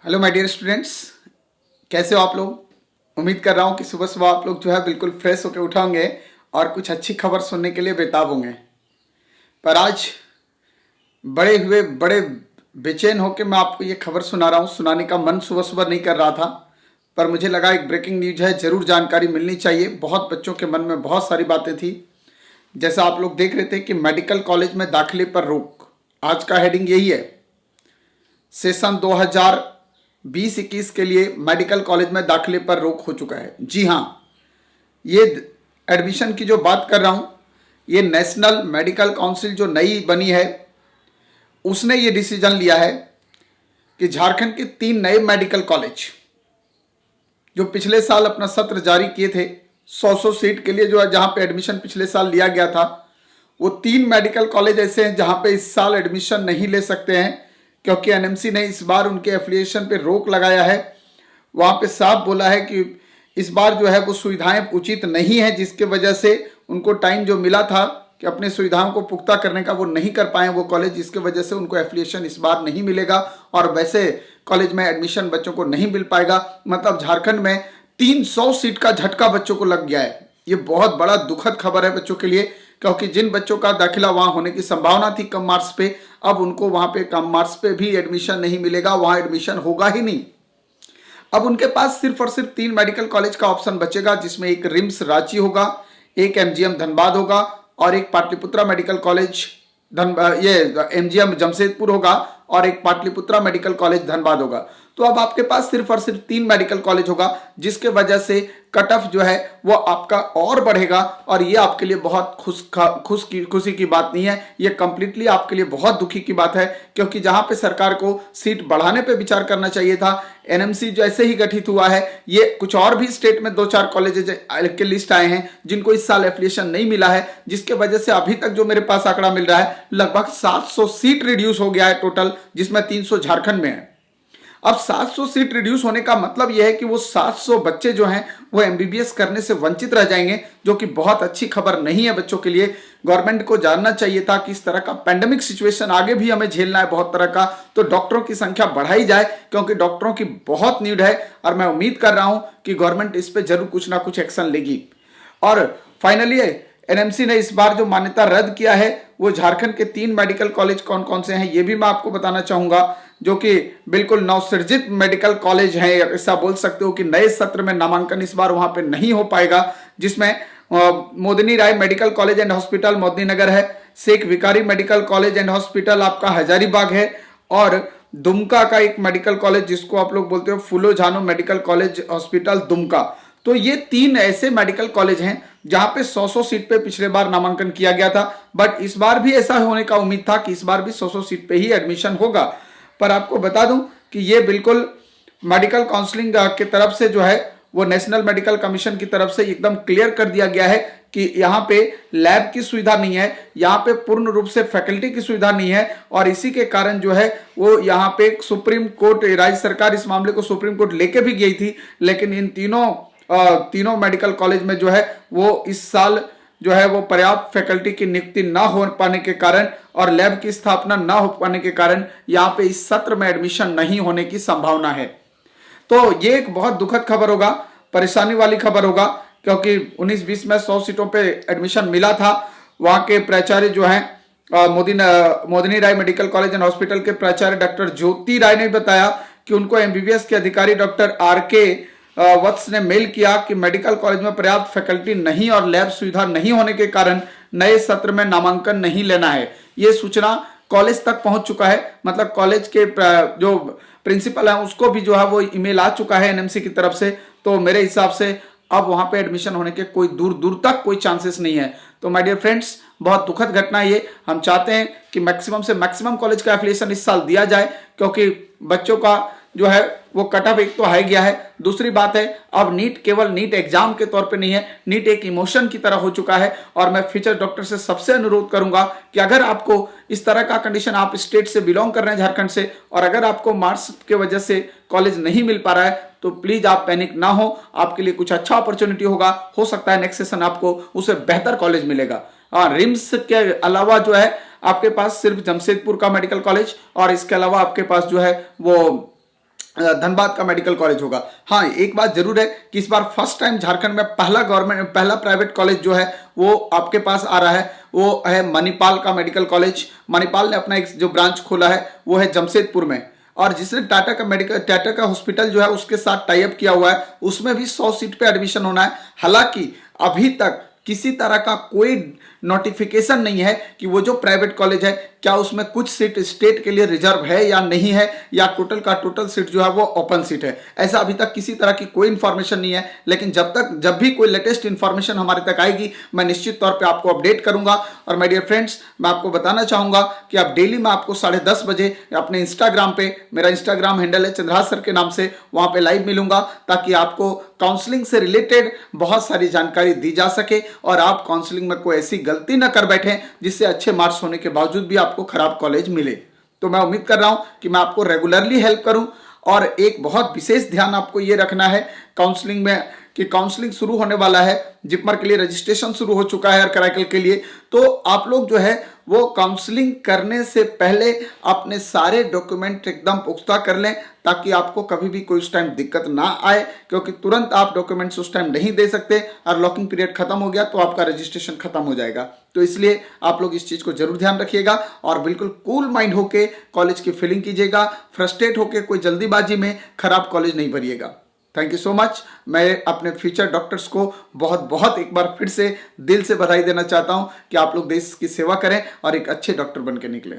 Hello my dear students, कैसे हो आप लोग। उम्मीद कर रहा हूँ कि सुबह सुबह आप लोग जो है बिल्कुल फ्रेश होकर उठाओगे और कुछ अच्छी खबर सुनने के लिए बेताब होंगे। पर आज बड़े बेचैन होकर मैं आपको ये खबर सुना रहा हूँ। सुनाने का मन सुबह सुबह नहीं कर रहा था, पर मुझे लगा एक ब्रेकिंग न्यूज है, ज़रूर जानकारी मिलनी चाहिए। बहुत बच्चों के मन में बहुत सारी बातें थी। जैसा आप लोग देख रहे थे कि मेडिकल कॉलेज में दाखिले पर रोक, आज का हेडिंग यही है। सेशन 2020-21 के लिए मेडिकल कॉलेज में दाखिले पर रोक हो चुका है। जी हाँ, ये एडमिशन की जो बात कर रहा हूँ, ये नेशनल मेडिकल काउंसिल जो नई बनी है, उसने ये डिसीजन लिया है कि झारखंड के 3 नए मेडिकल कॉलेज जो पिछले साल अपना सत्र जारी किए थे 100 सीट के लिए, जो है जहाँ पे एडमिशन पिछले साल लिया गया था, वो 3 मेडिकल कॉलेज ऐसे हैं जहाँ पे इस साल एडमिशन नहीं ले सकते हैं, क्योंकि एनएमसी ने इस बार उनके एफिलिएशन पे रोक लगाया है। वहाँ पे साफ बोला है कि इस बार जो है वो सुविधाएं उचित नहीं है, जिसके वजह से उनको टाइम जो मिला था कि अपने सुविधाओं को पुख्ता करने का, वो नहीं कर पाए वो कॉलेज, जिसके वजह से उनको एफिलिएशन इस बार नहीं मिलेगा और वैसे कॉलेज में एडमिशन बच्चों को नहीं मिल पाएगा। मतलब झारखंड में 300 सीट का झटका बच्चों को लग गया है। ये बहुत बड़ा दुखद खबर है बच्चों के लिए, क्योंकि जिन बच्चों का दाखिला वहां होने की संभावना थी कम मार्क्स पे, अब उनको वहां पे कम मार्क्स पे भी एडमिशन नहीं मिलेगा, वहां एडमिशन होगा ही नहीं। अब उनके पास सिर्फ और सिर्फ 3 मेडिकल कॉलेज का ऑप्शन बचेगा, जिसमें एक रिम्स रांची होगा, एक एमजीएम धनबाद होगा और एक पाटलिपुत्रा मेडिकल कॉलेज ये एमजीएम जमशेदपुर होगा और एक पाटलिपुत्रा मेडिकल कॉलेज धनबाद होगा। तो अब आपके पास सिर्फ और सिर्फ 3 मेडिकल कॉलेज होगा, जिसके वजह से कट ऑफ जो है वो आपका और बढ़ेगा और ये आपके लिए बहुत खुशी की बात नहीं है, ये कंप्लीटली आपके लिए बहुत दुखी की बात है। क्योंकि जहां पे सरकार को सीट बढ़ाने पे विचार करना चाहिए था, एनएमसी जैसे ही गठित हुआ है, ये कुछ और भी स्टेट में 2-4 कॉलेज के लिस्ट आए हैं जिनको इस साल एफिलिएशन नहीं मिला है, जिसके वजह से अभी तक जो मेरे पास आंकड़ा मिल रहा है लगभग 700 सीट रिड्यूस हो गया है टोटल, जिसमें 300 झारखंड में है। अब 700 सीट रिड्यूस होने का मतलब यह है कि वो 700 बच्चे जो हैं वो एमबीबीएस करने से वंचित रह जाएंगे, जो कि बहुत अच्छी खबर नहीं है बच्चों के लिए। गवर्नमेंट को जानना चाहिए था कि इस तरह का पैंडेमिक सिचुएशन आगे भी हमें झेलना है बहुत तरह का, तो डॉक्टरों की संख्या बढ़ाई जाए, क्योंकि डॉक्टरों की बहुत नीड है और मैं उम्मीद कर रहा हूं कि गवर्नमेंट इस पर जरूर कुछ ना कुछ एक्शन लेगी। और फाइनली एनएमसी ने इस बार जो मान्यता रद्द किया है वो झारखंड के 3 मेडिकल कॉलेज कौन कौन से हैं ये भी मैं आपको बताना चाहूंगा, जो कि बिल्कुल नवसृजित मेडिकल कॉलेज हैं। ऐसा बोल सकते हो कि नए सत्र में नामांकन इस बार वहां पे नहीं हो पाएगा, जिसमें Modini Rai medical college and hospital Modinagar है, शेख विकारी मेडिकल कॉलेज एंड हॉस्पिटल आपका हजारीबाग है, और दुमका का एक मेडिकल कॉलेज जिसको आप लोग बोलते हो फूलो झानो मेडिकल कॉलेज हॉस्पिटल दुमका। तो ये 3 ऐसे मेडिकल कॉलेज हैं जहां पे 100 सीट पे पिछले बार नामांकन किया गया था, बट इस बार भी ऐसा होने का उम्मीद था कि इस बार भी 100 सीट पे ही एडमिशन होगा। पर आपको बता दूं कि ये बिल्कुल मेडिकल काउंसलिंग की तरफ से जो है वो नेशनल मेडिकल कमीशन की तरफ से एकदम क्लियर कर दिया गया है कि यहाँ पे लैब की सुविधा नहीं है, यहाँ पे पूर्ण रूप से फैकल्टी की सुविधा नहीं है, और इसी के कारण जो है वो यहाँ पे सुप्रीम कोर्ट, राज्य सरकार इस मामले को सुप्रीम कोर्ट लेके भी गई थी, लेकिन इन तीनों मेडिकल कॉलेज में जो है वो इस साल जो है वो पर्याप्त फैकल्टी की नियुक्ति ना हो पाने के कारण और लैब की स्थापना ना हो पाने के कारण यहाँ पे इस सत्र में एडमिशन नहीं होने की संभावना है। तो ये एक बहुत दुखद खबर होगा, परेशानी वाली खबर होगा, क्योंकि 19-20 में 100 सीटों पे एडमिशन मिला था। वहां के प्राचार्य जो हैं मोदिनी Rai medical college and hospital के प्राचार्य डॉक्टर ज्योति राय ने बताया कि उनको एमबीबीएस के अधिकारी डॉक्टर आर.के. वत्स ने मेल किया कि मेडिकल कॉलेज में पर्याप्त फैकल्टी नहीं और लैब सुविधा नहीं होने के कारण नए सत्र में नामांकन नहीं लेना है। यह सूचना कॉलेज तक पहुंच चुका है, मतलब कॉलेज के जो प्रिंसिपल है उसको भी जो है वो ईमेल आ चुका है एनएमसी की तरफ से। तो मेरे हिसाब से अब वहां पे एडमिशन होने के कोई दूर दूर तक कोई चांसेस नहीं है। तो माय डियर फ्रेंड्स, बहुत दुखद घटना है ये। हम चाहते हैं कि मैक्सिमम से मैक्सिमम कॉलेज का एफिलिएशन इस साल दिया जाए, क्योंकि बच्चों का जो है वो कट ऑफ एक तो हाई गया है, दूसरी बात है अब नीट केवल नीट एग्जाम के तौर पे नहीं है, नीट एक इमोशन की तरह हो चुका है। और मैं फ्यूचर डॉक्टर से सबसे अनुरोध करूंगा कि अगर आपको इस तरह का कंडीशन, आप स्टेट से बिलोंग कर रहे हैं झारखंड से, और अगर आपको मार्क्स के वजह से कॉलेज नहीं मिल पा रहा है तो प्लीज आप पैनिक ना हो, आपके लिए कुछ अच्छा अपॉर्चुनिटी होगा, हो सकता है नेक्स्ट सेशन आपको उसे बेहतर कॉलेज मिलेगा। रिम्स के अलावा जो है आपके पास सिर्फ जमशेदपुर का मेडिकल कॉलेज और इसके अलावा आपके पास जो है वो धनबाद का मेडिकल कॉलेज होगा। हाँ, एक बात जरूर है कि इस बार फर्स्ट टाइम झारखंड में पहला प्राइवेट कॉलेज जो है वो आपके पास आ रहा है, वो है मणिपाल का मेडिकल कॉलेज। मणिपाल ने अपना एक जो ब्रांच खोला है वो है जमशेदपुर में, और जिसने टाटा का हॉस्पिटल जो है उसके साथ टाई अप किया हुआ है, उसमें भी 100 सीट पे एडमिशन होना है। हालांकि अभी तक किसी तरह का कोई नोटिफिकेशन नहीं है कि वो जो प्राइवेट कॉलेज है क्या उसमें कुछ सीट स्टेट के लिए रिजर्व है या नहीं है, या टोटल का टोटल सीट जो है वो ओपन सीट है। ऐसा अभी तक किसी तरह की कोई इंफॉर्मेशन नहीं है, लेकिन जब भी कोई लेटेस्ट इंफॉर्मेशन हमारे तक आएगी मैं निश्चित तौर पे आपको अपडेट करूंगा। और माय डियर फ्रेंड्स, मैं आपको बताना चाहूंगा कि अब डेली मैं आपको 10:30 बजे अपने इंस्टाग्राम पे, मेरा इंस्टाग्राम हैंडल है चंद्रहास सर के नाम से, वहां पे लाइव मिलूंगा ताकि आपको काउंसलिंग से रिलेटेड बहुत सारी जानकारी दी जा सके और आप काउंसलिंग में कोई ऐसी गलती ना कर बैठे जिससे अच्छे मार्क्स होने के बावजूद भी आपको खराब कॉलेज मिले। तो मैं उम्मीद कर रहा हूं कि मैं आपको रेगुलरली हेल्प करूं। और एक बहुत विशेष ध्यान आपको ये रखना है काउंसलिंग में कि काउंसलिंग शुरू होने वाला है, जिपमर के लिए रजिस्ट्रेशन शुरू हो चुका है और कराइकल के लिए। तो आप लोग जो है वो काउंसलिंग करने से पहले अपने सारे डॉक्यूमेंट एकदम पुख्ता कर लें ताकि आपको कभी भी कोई उस टाइम दिक्कत ना आए, क्योंकि तुरंत आप डॉक्यूमेंट्स उस टाइम नहीं दे सकते और लॉकिंग पीरियड खत्म हो गया तो आपका रजिस्ट्रेशन खत्म हो जाएगा। तो इसलिए आप लोग इस चीज को जरूर ध्यान रखिएगा और बिल्कुल कूल माइंड होके कॉलेज की फीलिंग कीजिएगा, फ्रस्ट्रेट होके कोई जल्दीबाजी में खराब कॉलेज नहीं भरिएगा। Thank you so much. मैं अपने फ्यूचर डॉक्टर्स को बहुत बहुत एक बार फिर से दिल से बधाई देना चाहता हूं कि आप लोग देश की सेवा करें और एक अच्छे डॉक्टर बन के निकलें।